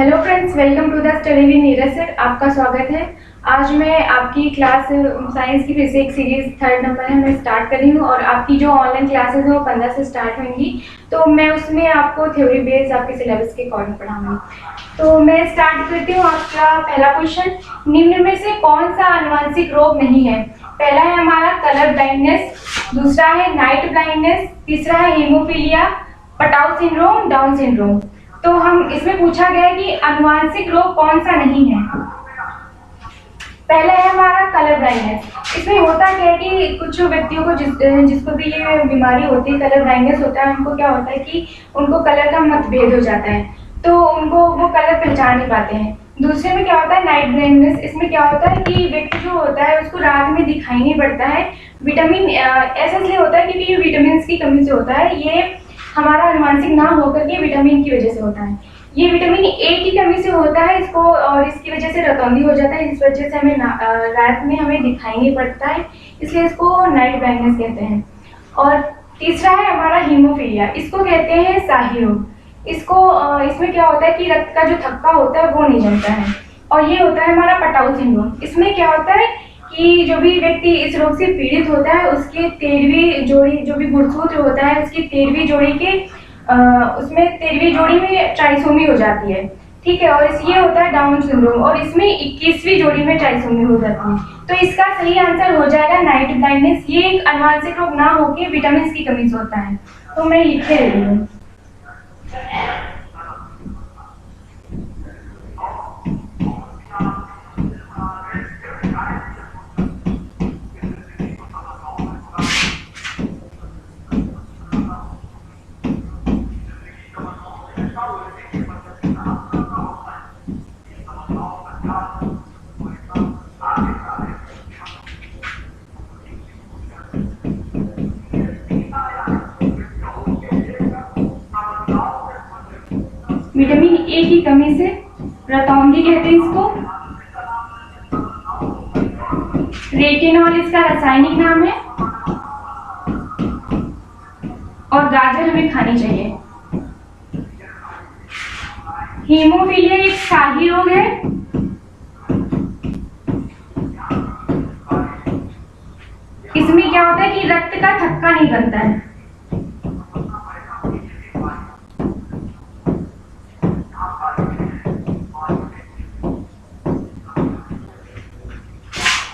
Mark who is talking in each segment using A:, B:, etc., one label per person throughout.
A: Hello friends, welcome to the study with Neeraj sir. आपका स्वागत है। आज मैं आपकी क्लास साइंस की फिर से एक सीरीज 3rd नंबर है मैं स्टार्ट कर रही हूँ और आपकी जो ऑनलाइन क्लासेस हैं वो 15 से स्टार्ट होंगी। तो मैं उसमें आपको थ्योरी बेस्ड आपके सिलेबस के अकॉर्डिंग पढ़ाऊंगी। तो मैं स्टार्ट करती हूँ। आपका पहला क्वेश्चन, निम्न में से कौन सा आनुवंशिक रोग नहीं है? पहला है हमारा कलर ब्लाइंडनेस, दूसरा है नाइट ब्लाइंडनेस, तीसरा है haemophilia, Patau syndrome, down syndrome. तो हम इसमें पूछा गया है कि आनुवंशिक रोग कौन सा नहीं है। पहला है हमारा कलर ब्लाइंडनेस। इसमें होता क्या है कि कुछ व्यक्तियों को जिसको भी ये बीमारी होती है, कलर ब्लाइंडनेस होता है, उनको क्या होता है कि उनको कलर का मतभेद हो जाता है, तो उनको वो कलर पहचान नहीं पाते हैं। दूसरे में क्या होता है नाइट ब्लाइंडनेस। इसमें क्या होता है कि व्यक्ति जो होता है उसको रात में दिखाई नहीं पड़ता है। विटामिन ऐसा इसलिए होता है क्योंकि ये विटामिन की कमी से होता है। ये हमारा आनुवंशिक ना होकर के विटामिन की वजह से होता है। ये विटामिन ए की कमी से होता है इसको, और इसकी वजह से रतौंधी हो जाता है। इस वजह से हमें रात में हमें दिखाई नहीं पड़ता है, इसलिए इसको नाइट ब्लाइंडनेस कहते हैं। और तीसरा है हमारा हीमोफीलिया। इसको कहते हैं शाही रोग। इसमें क्या होता है कि रक्त का जो थक्का होता है वो नहीं जमता है। और ये होता है हमारा पटाउ सिंड्रोम। इसमें क्या होता है कि जो भी व्यक्ति इस रोग से पीड़ित होता है उसके 13वीं जोड़ी, जो भी गुणसूत्र होता है उसकी 13वीं जोड़ी के उसमें 13वीं जोड़ी में ट्राइसोमी हो जाती है। ठीक है। और ये होता है डाउन सिंड्रोम, और इसमें 21वीं जोड़ी में ट्राइसोमी हो जाती है। तो इसका सही आंसर हो जाएगा नाइट ब्लाइंडनेस। ये एक आनुवंशिक रोग ना होकर विटामिन की कमी से होता है। तो मैं लिख के दे रही हूँ। विटामिन ए की कमी से रतौंधी कहते हैं इसको। रेटिनॉल इसका रासायनिक नाम है। और गाजर हमें खानी चाहिए। हीमोफीलिया एक शाही रोग है। इसमें क्या होता है कि रक्त का थक्का नहीं बनता है।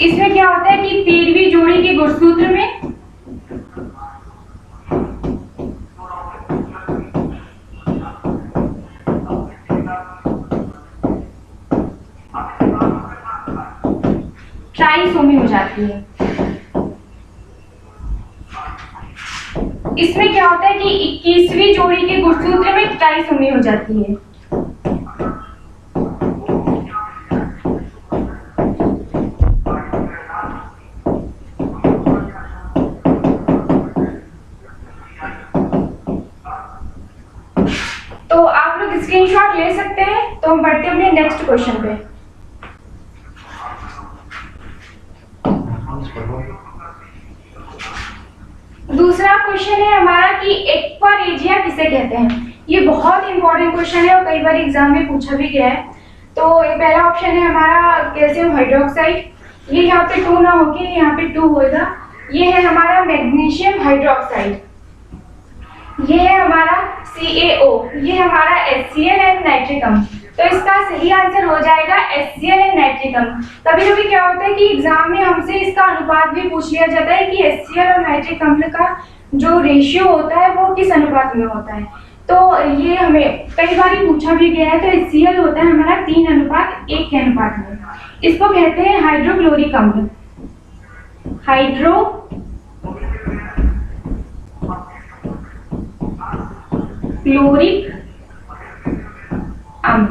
A: इसमें क्या होता है कि 13वीं जोड़ी के गुणसूत्र में ट्राइसोमी हो जाती है। इसमें क्या होता है कि 21वीं जोड़ी के गुणसूत्र में ट्राइसोमी हो जाती है। तो आप लोग स्क्रीनशॉट ले सकते हैं। तो हम बढ़ते हैं अपने नेक्स्ट क्वेश्चन पे। दूसरा क्वेश्चन है हमारा कि एक्वारेजिया किसे कहते हैं। ये बहुत इंपॉर्टेंट क्वेश्चन है और कई बार एग्जाम में पूछा भी गया है। तो ये पहला ऑप्शन है हमारा कैल्शियम हाइड्रोक्साइड। ये यहाँ पे 2 ना होके यहाँ पे 2 होगा। ये है हमारा मैग्नीशियम हाइड्रोक्साइड। ये है हमारा CaO। ये हमारा HCl एंड नाइट्रिकम। तो इसका सही आंसर हो जाएगा HCl एंड नाइट्रिकम। कभी कभी क्या होता है कि एग्जाम में हमसे इसका अनुपात भी पूछ लिया जाता है कि HCl और नाइट्रिक अम्ल का जो रेशियो होता है वो किस अनुपात में होता है। तो ये हमें कई बार पूछा भी गया है। तो HCl होता है हमारा 3:1 के अनुपात में। इसको कहते हैं हाइड्रोक्लोरिक अम्ल। क्लोरिक अम्ल।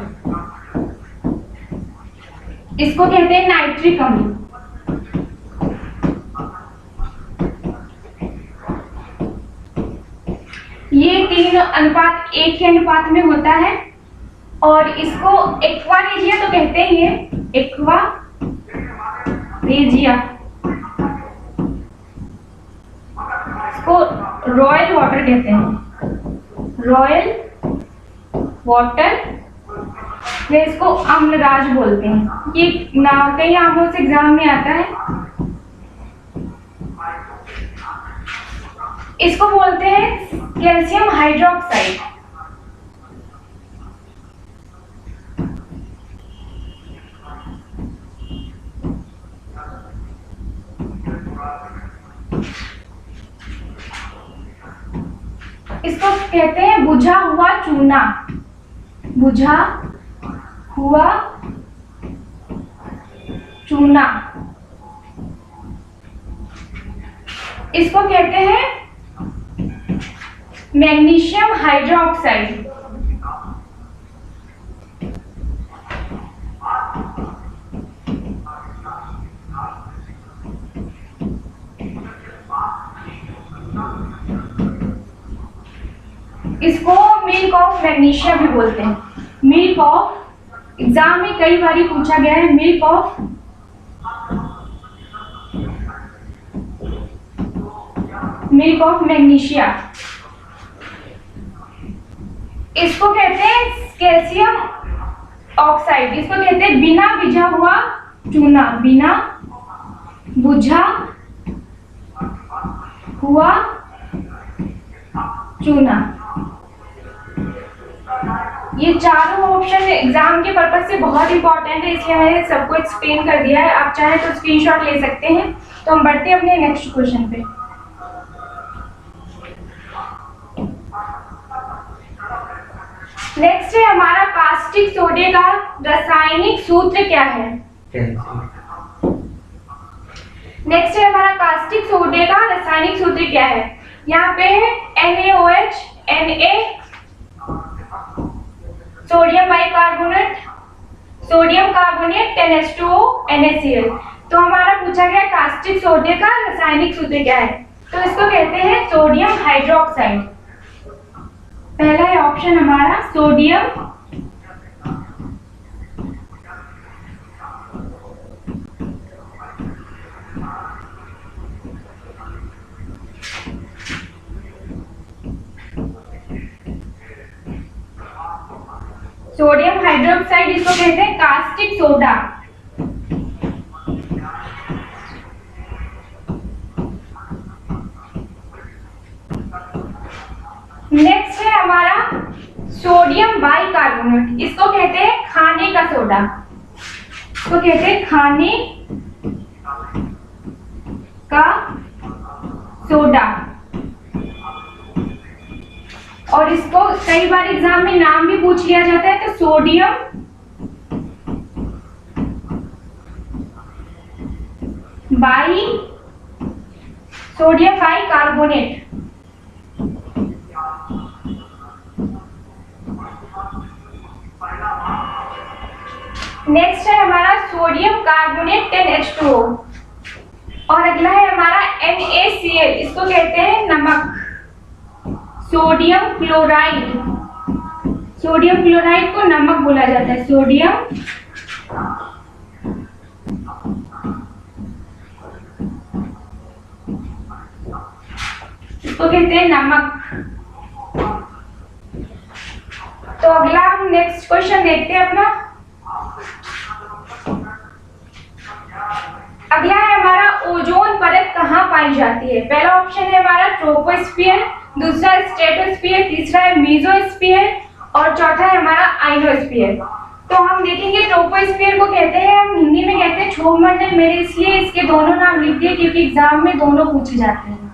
A: इसको कहते हैं नाइट्रिक अम्ल। ये 3:1 के अनुपात में होता है। और इसको एक्वारेजिया तो कहते हैं। ये एक्वारेजिया, इसको रॉयल वाटर कहते हैं। रॉयल वाटर वे इसको अम्लराज बोलते हैं। ये कई नामों से एग्जाम में आता है। इसको बोलते हैं कैल्शियम हाइड्रोक्साइड। इसको कहते हैं बुझा हुआ चूना। बुझा हुआ चूना। इसको कहते हैं मैग्नीशियम हाइड्रोक्साइड। इसको मिल्क ऑफ मैग्नीशिया भी बोलते हैं। मिल्क ऑफ, एग्जाम में कई बार पूछा गया है मिल्क ऑफ मैग्नीशिया। इसको कहते हैं कैल्शियम ऑक्साइड। इसको कहते हैं बिना भिजा हुआ चूना। बिना बुझा हुआ चूना। ये चारों ऑप्शन एग्जाम के पर्पज से बहुत इंपॉर्टेंट है, इसलिए मैंने सबको एक्सप्लेन कर दिया है। आप चाहे तो स्क्रीनशॉट ले सकते हैं। तो हम बढ़ते हैं अपने नेक्स्ट क्वेश्चन पे। नेक्स्ट है हमारा कास्टिक सोडे का रासायनिक सूत्र क्या है। नेक्स्ट है हमारा कास्टिक सोडे का रासायनिक सूत्र क्या है। यहाँ पे है NaOH, Na, sodium bicarbonate, sodium carbonate, 10H2O, NaCl। तो हमारा पूछा गया कास्टिक सोडे का रासायनिक सूत्र क्या है। तो इसको कहते हैं सोडियम हाइड्रोक्साइड। पहला है ऑप्शन हमारा सोडियम सोडियम हाइड्रोक्साइड। इसको कहते हैं कास्टिक सोडा। नेक्स्ट है हमारा सोडियम बाइकार्बोनेट। इसको कहते हैं खाने का सोडा। इसको कहते हैं खाने का सोडा। और इसको कई बार एग्जाम में नाम भी पूछ लिया जाता है। तो सोडियम बाइकार्बोनेट। नेक्स्ट है हमारा सोडियम कार्बोनेट 10H2O। और अगला है हमारा NaCl। इसको कहते हैं नमक। Sodium chloride. सोडियम क्लोराइड को नमक बोला जाता है। सोडियम इसको कहते हैं नमक। तो अगला हम नेक्स्ट क्वेश्चन देखते हैं अपना। अगला है हमारा ओजोन परत कहाँ पाई जाती है। पहला ऑप्शन है हमारा ट्रोपोस्फियर, दूसरा स्ट्रेटोस्फियर, तीसरा है मीजोस्फियर और चौथा है हमारा आइनोस्फियर। तो हम देखेंगे ट्रोपोस्फियर को कहते हैं, हम हिंदी में कहते हैं क्षोभ मंडल। मेरे इसलिए इसके दोनों नाम लिख दिए क्योंकि एग्जाम में दोनों पूछे जाते हैं।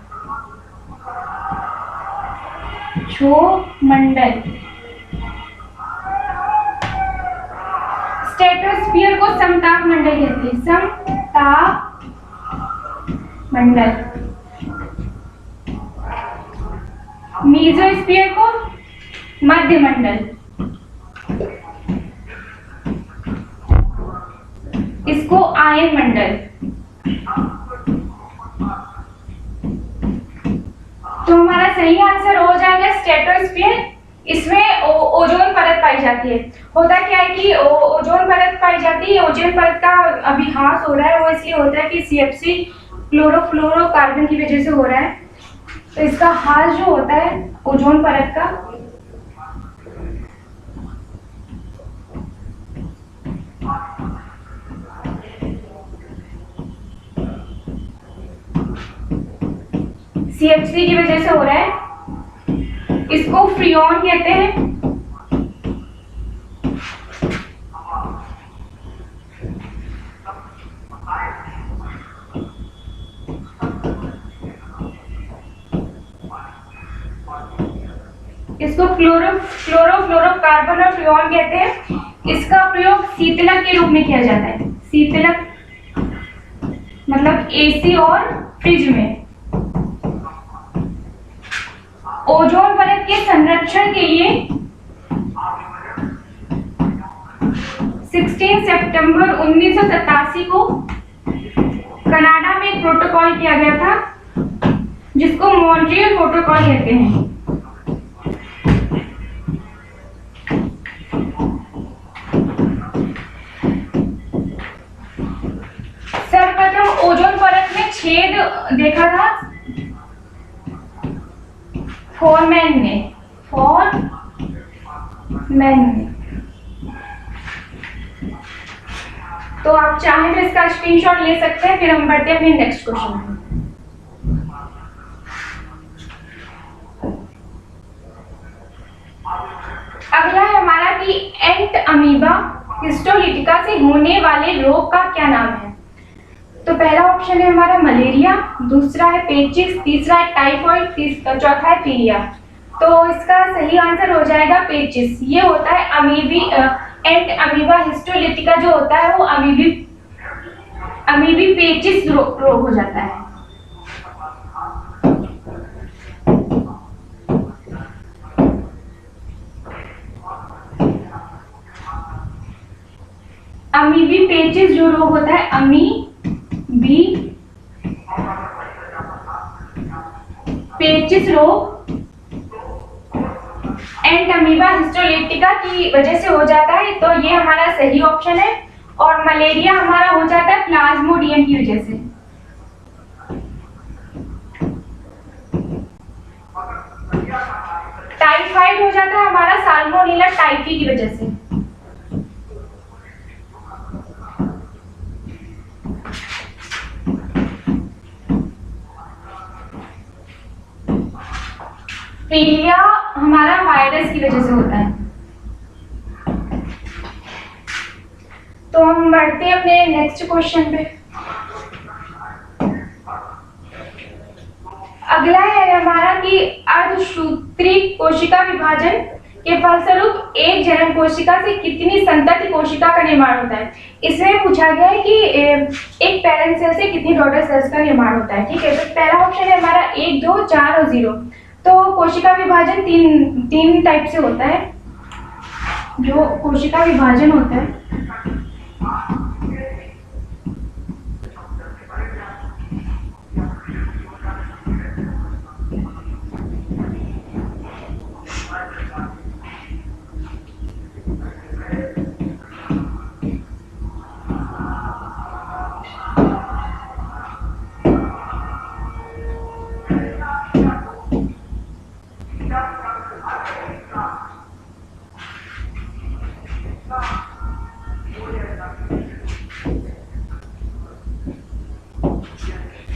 A: क्षोभ मंडल। स्ट्रेटोस्फियर को समताप मंडल कहते हैं। समताप मंडल। मीजोस्फीयर को मध्य मंडल। इसको आयन मंडल। तो हमारा सही आंसर हो जाएगा स्ट्रेटोस्फीयर। इसमें ओजोन परत पाई जाती है। होता क्या है कि ओजोन परत पाई जाती है। ओजोन परत का अभी ह्रास हो रहा है, वो इसलिए होता है कि CFC क्लोरोफ्लोरोकार्बन की वजह से हो रहा है। तो इसका ह्रास जो होता है ओजोन परत का, CH3 की वजह से हो रहा है, इसको फ्रियोन कहते हैं। इसको क्लोरोफ्लोरोकार्बन और फ्रियोन कहते हैं। इसका प्रयोग शीतलक के रूप में किया जाता है। शीतलक मतलब AC और फ्रिज में। ओजोन परत के संरक्षण के लिए 16 सितंबर 1987 को कनाडा में एक प्रोटोकॉल किया गया था, जिसको मॉन्ट्रियल प्रोटोकॉल कहते हैं। सर्वप्रथम ओजोन परत में छेद देखा था फोरमैन ने। तो आप चाहें तो इसका स्क्रीनशॉट ले सकते हैं। फिर हम बढ़ते हैं अपने नेक्स्ट क्वेश्चन में। अगला है हमारा कि एंट अमीबा हिस्टोलिटिका से होने वाले रोग का क्या नाम है। तो पहला ऑप्शन है हमारा मलेरिया, दूसरा है पेचिस, तीसरा है टाइफॉइड, चौथा है पीलिया। तो इसका सही आंसर हो जाएगा पेचिस। ये होता है एंट अमीबा हिस्टोलिटिका जो होता है वो अमीबी पेचिस रोग हो जाता है। अमीबी पेचिस जो रोग होता है, अमीबी पेचिस रोग एंट अमीबा हिस्टोलिटिका की वजह से हो जाता है। तो ये हमारा सही ऑप्शन है। और मलेरिया हमारा हो जाता है प्लाज्मोडियम की वजह से। टाइफाइड हो जाता है हमारा साल्मोनेला टाइफी की वजह से। पीलिया हमारा वायरस की वजह से होता है। तो हम बढ़ते हैं अपने नेक्स्ट क्वेश्चन पे। अगला है हमारा कि अर्धसूत्री कोशिका विभाजन के फलस्वरूप एक जनन कोशिका से कितनी संतति कोशिका का निर्माण होता है। इसमें पूछा गया है कि एक पेरेंट सेल से कितनी डॉटर सेल्स का निर्माण होता है। ठीक है, तो पहला ऑप्शन है हमारा 1, 2, 4 और 0। तो कोशिका विभाजन तीन टाइप से होता है। जो कोशिका विभाजन होता है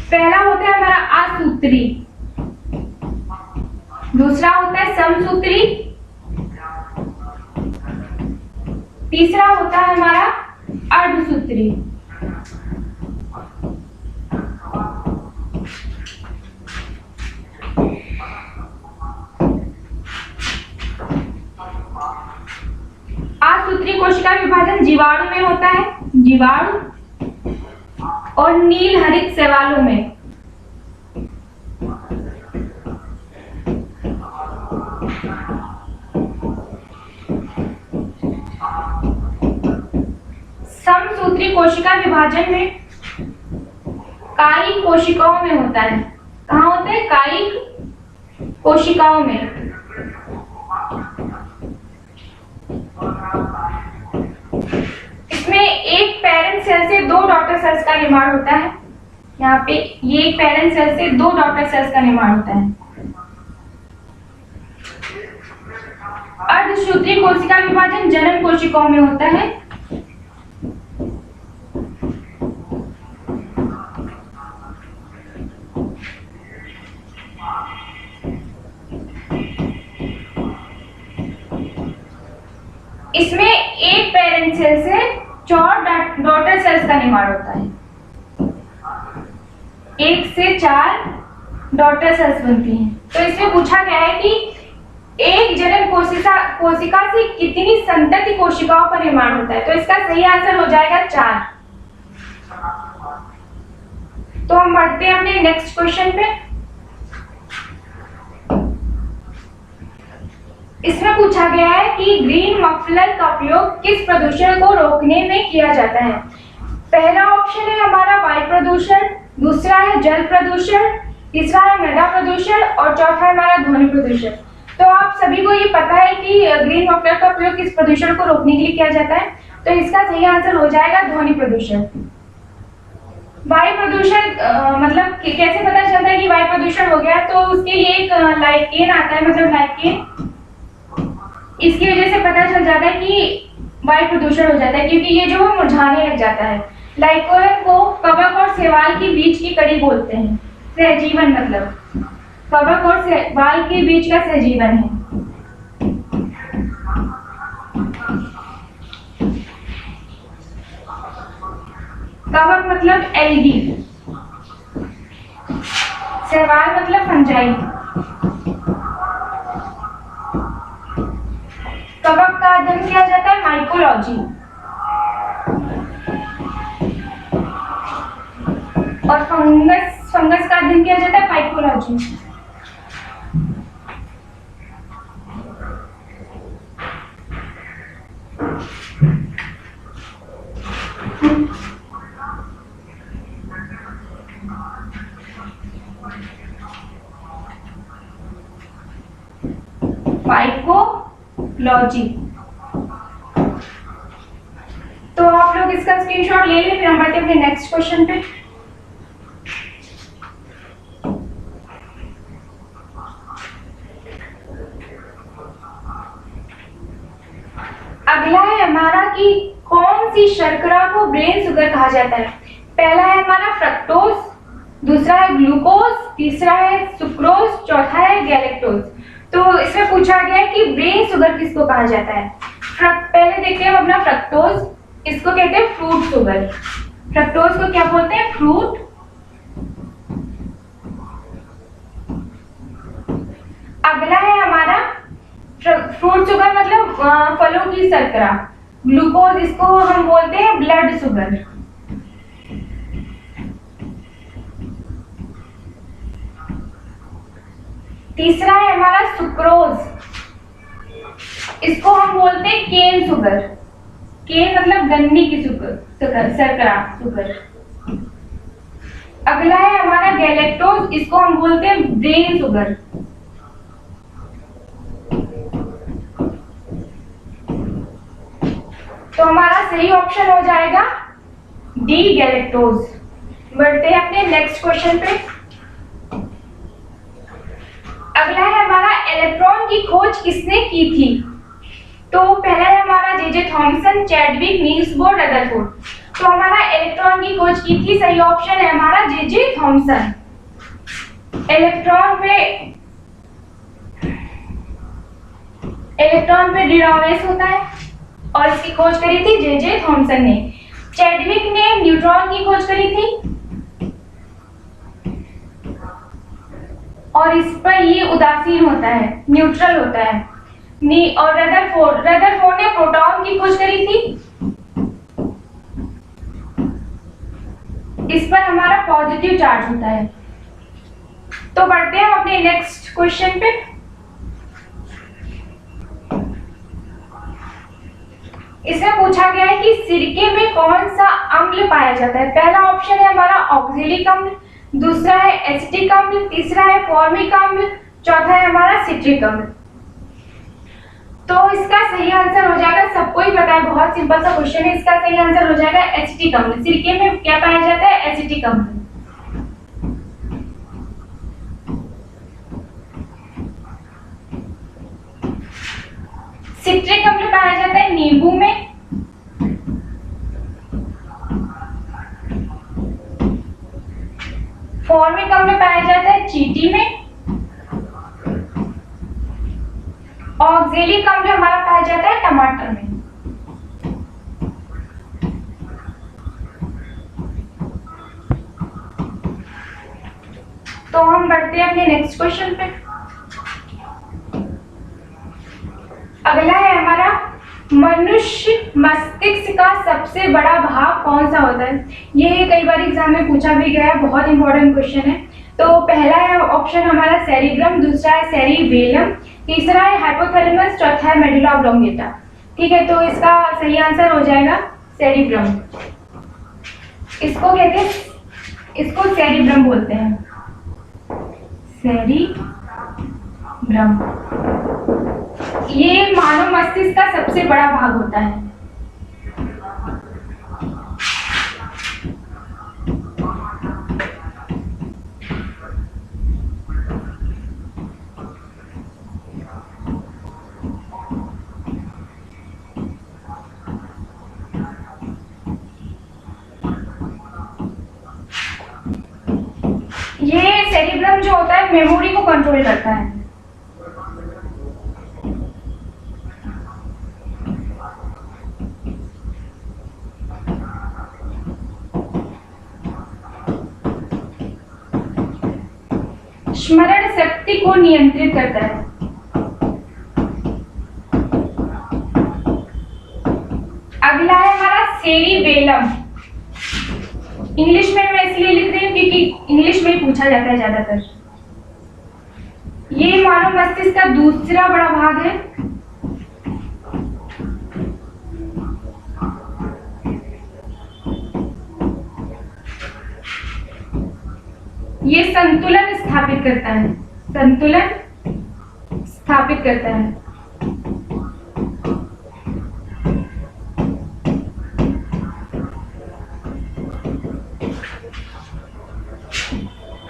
A: पहला होता है हमारा असूत्री, दूसरा होता है समसूत्री, तीसरा होता है हमारा अर्धसूत्री। असूत्री कोशिका विभाजन जीवाणु में होता है, जीवाणु और नील हरित शैवालों में। समसूत्री कोशिका विभाजन में कायिक कोशिकाओं में होता है। कहाँ होता है? कायिक कोशिकाओं में। इसमें एक पेरेंट सेल से 2 डॉटर सेल्स का निर्माण होता है। यहाँ पे ये एक पेरेंट सेल से 2 डॉटर सेल्स का निर्माण होता है। अर्धसूत्री कोशिका विभाजन जनन कोशिकाओं में होता है। इसमें एक पेरेंट सेल से 4 डॉटर सेल्स का निर्माण होता है। 1 से 4 डॉटर सेल्स बनती हैं। तो इसमें पूछा गया है कि एक जनन कोशिका से कितनी संतति कोशिकाओं का निर्माण होता है। तो इसका सही आंसर हो जाएगा 4। तो हम बढ़ते हैं अपने नेक्स्ट क्वेश्चन पे। इसमें पूछा गया है कि ग्रीन मफलर का उपयोग किस प्रदूषण को रोकने में किया जाता है। पहला ऑप्शन है हमारा वायु प्रदूषण, दूसरा है जल प्रदूषण, तीसरा है मृदा प्रदूषण और चौथा है हमारा ध्वनि प्रदूषण। तो आप सभी को ये पता है कि ग्रीन मफलर का उपयोग किस प्रदूषण को रोकने के लिए किया जाता है। तो इसका सही आंसर हो जाएगा ध्वनि प्रदूषण। वायु प्रदूषण मतलब कैसे पता चलता है कि वायु प्रदूषण हो गया, तो उसके लिए एक लाइकेन आता है, मतलब लाइकेन, इसकी वजह से पता चल जाता है कि वायु प्रदूषण हो जाता है, क्योंकि ये जो है मुरझाने लग जाता है। लाइकेन को कवक और शैवाल के बीच की कड़ी बोलते हैं। सहजीवन मतलब कवक और शैवाल के बीच का सहजीवन है। कवक मतलब एल्गी, शैवाल मतलब फंजाई। कवक का अध्ययन किया जाता है माइकोलॉजी और फंगस का अध्ययन किया जाता है पाइकोलॉजी। पाइकोलॉजी। तो आप लोग इसका स्क्रीनशॉट ले लें, फिर हम बढ़ते हैं अपने नेक्स्ट क्वेश्चन पे। अगला है हमारा कि कौन सी शर्करा को ब्रेन शुगर कहा जाता है। पहला है हमारा फ्रक्टोज, दूसरा है ग्लूकोज, तीसरा है सुक्रोज, चौथा है गैलेक्टोज। तो इसमें पूछा गया है कि ब्रेन शुगर किसको कहा जाता है। पहले देखते हैं अपना फ्रक्टोज, इसको कहते हैं फ्रूट शुगर। फ्रक्टोज को क्या बोलते हैं, फ्रूट। अगला है हमारा फ्रूट शुगर मतलब फलों की शर्करा। ग्लूकोज इसको हम बोलते हैं ब्लड शुगर। तीसरा है हमारा सुक्रोज, इसको हम बोलते हैं केन शुगर। केन मतलब गन्ने की शर्करा शुगर। अगला है हमारा गैलेक्टोज, इसको हम बोलते हैं ब्रेन शुगर। तो हमारा सही ऑप्शन हो जाएगा डी गैलेक्टोज। बढ़ते हैं अपने नेक्स्ट क्वेश्चन पे। अगला है हमारा इलेक्ट्रॉन की खोज किसने की थी। तो पहला है हमारा J Thomson, Chadwick, Niels Bohr, Rutherford. तो हमारा इलेक्ट्रॉन की खोज की थी, सही ऑप्शन है हमारा जे थॉमसन। इलेक्ट्रॉन पे डिरावेस होता है और इसकी खोज करी थी जे थॉमसन ने। चैडविक ने न्यूट्रॉन की खोज करी थी और इस पर ये उदासीन होता है, न्यूट्रल होता है। और रदरफोर्ड ने प्रोटॉन की खोज करी थी, इस पर हमारा पॉजिटिव चार्ज होता है। तो बढ़ते हैं अपने नेक्स्ट क्वेश्चन पे। इसमें पूछा गया है कि सिरके में कौन सा अम्ल पाया जाता है। पहला ऑप्शन है हमारा ऑक्जेलिक अम्ल, दूसरा है एसिटिक अम्ल, तीसरा है फॉर्मिक अम्ल, चौथा है हमारा सिट्रिक अम्ल। तो इसका सही आंसर हो जाएगा, सबको ही पता है, बहुत सिंपल सा क्वेश्चन है। इसका सही आंसर हो जाएगा एसिटिक अम्ल। सिरके में क्या पाया जाता है, एसिटिक अम्ल। सिट्रिक अम्ल पाया जाता है नींबू में। फॉर्मिक अम्ल पाया जाता है चींटी में। ऑक्जेलिक अम्ल हमारा पाया जाता है टमाटर में। तो हम बढ़ते हैं अपने नेक्स्ट क्वेश्चन पे। अगला है हमारा, मनुष्य मस्तिष्क का सबसे बड़ा भाग कौन सा होता है? ये कई बार एग्जाम में पूछा भी गया है, बहुत इंपॉर्टेंट क्वेश्चन है। तो पहला है ऑप्शन हमारा सेरिब्रम, दूसरा है सेरिबेलम, तीसरा है हाइपोथैलेमस, चौथा है मेडुला ऑब्लोंगेटा। ठीक है, तो इसका सही आंसर हो जाएगा सेरिब्रम। इसको कहते हैं, इसको सेरिब्रम बोलते हैं, सेरिब्रम। ये मानव मस्तिष्क का सबसे बड़ा भाग होता है। ये सेरिब्रम जो होता है मेमोरी को कंट्रोल करता है। स्मरण शक्ति को नियंत्रित करता है। अगला है हमारा सेरिबेलम। इंग्लिश में मैं इसलिए लिख रही हूँ क्योंकि इंग्लिश में ही पूछा जाता है ज्यादातर। ये मानव मस्तिष्क का दूसरा बड़ा भाग है। ये संतुलन स्थापित करता है, संतुलन स्थापित करता है।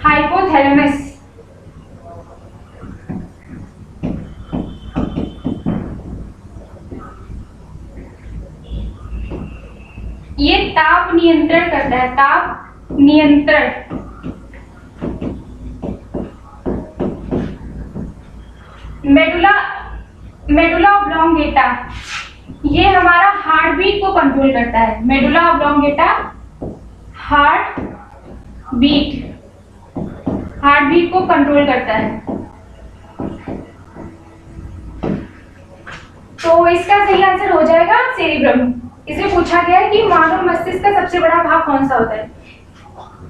A: हाइपोथैलेमस, ये ताप नियंत्रण करता है, ताप नियंत्रण। मेडुला ऑब्लोंगेटा, ये हमारा हार्ट बीट को कंट्रोल करता है। मेडुला ऑब्लोंगेटा हार्ट बीट को कंट्रोल करता है। तो इसका सही आंसर हो जाएगा सेरिब्रम। इसे पूछा गया है कि मानव मस्तिष्क का सबसे बड़ा भाग कौन सा होता है,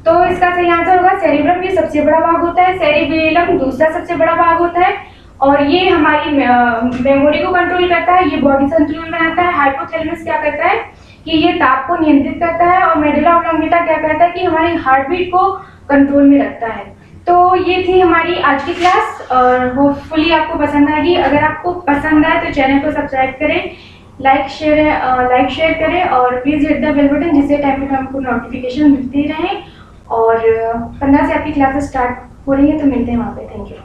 A: तो इसका सही आंसर होगा सेरिब्रम। ये सबसे बड़ा भाग होता है, सेरिबेलम दूसरा सबसे बड़ा भाग होता है, और ये हमारी मेमोरी को कंट्रोल करता है, ये बॉडी संतुलन में आता है। हाइपोथैलेमस क्या करता है कि ये ताप को नियंत्रित करता है, और मेडुला ऑब्लोंगेटा क्या करता है कि हमारी हार्ट बीट को कंट्रोल में रखता है। तो ये थी हमारी आज की क्लास, और होपफुली आपको पसंद आएगी। अगर आपको पसंद आए तो चैनल को सब्सक्राइब करें, लाइक शेयर करें, और please hit the bell button, जिससे टाइम टू टाइम आपको नोटिफिकेशन मिलती रहे। और 15 से आपकी क्लासेस स्टार्ट हो रही है, तो मिलते हैं वहाँ पे। Thank you.